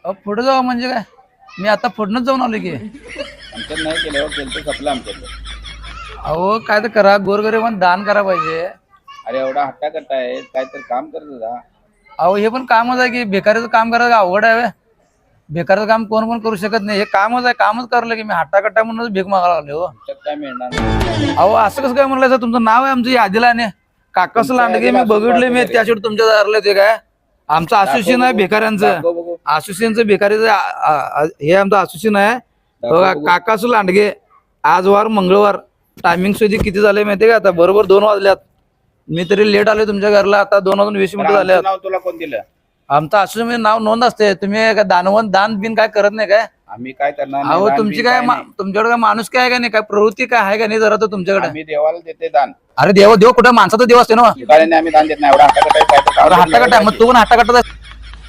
पुढे जाऊ म्हणजे काय, मी आता पुढनच जाऊन आलो की. आमच्यात नाही केलं, केलं तर सपलं आमच्यातलं. अहो काय तर करा, गोरगरिबांना दान करा पाहिजे. अरे एवढा हट्टा करताय, काय तर काम करत जा. अहो हे पण कामच आहे की, भिकारीचं काम करायचं अवघड आहे व्हय? भिकारीचं काम कोण पण करू शकत नाही, हे कामच आहे. कामच करलं की मी हट्टा म्हणूनच भीक मागायला लागले हो. आमच्यात काय मिळणार नाही. अहो असं कसं काय म्हणलं सर, तुमचं नाव आहे आमचं यादीला आणि काकास तुमच्या लांडगे मी यादीला बघितले, मी असून त्याशिवाय तुमच्या दारलं ते काय आमचं असोसिएशन आहे भिकाऱ्यांचं. दाखव बघू. असोसिएशनचं भिकारीचं हे आमचं असोसिएशन आहे बघा. बघू. काकासू लांडगे, आज वार मंगळवार, टायमिंग सुधी किती झाले माहितीये का? आता बरोबर 2 वाजल्यात. मी तरी लेट आले तुमच्या घरला, आता 2:20 झाल्यात. आमचं नाव तुला कोण दिलं? आमचं असोसिएशन नाव नोंद असते. तुम्ही काय दान बिन काय करत नाही काय? आम्ही काय करणार नाही, अहो दान तुमची बिन काय नाही. तुमच्याकडे काय माणूस काय आहे का नाही, काय प्रवृत्ती काय आहे का नाही जरा तर तुमच्याकडे? आम्ही देवाला देते दान. अरे देव कुठं, माणसाचा देव असते ना. भिकाऱ्यांना आम्ही दान देत नाही. एवढा हट्टा करताय, काय तर काम हट्टा करून कट्टा, मग तू पण हट्टा कट्टा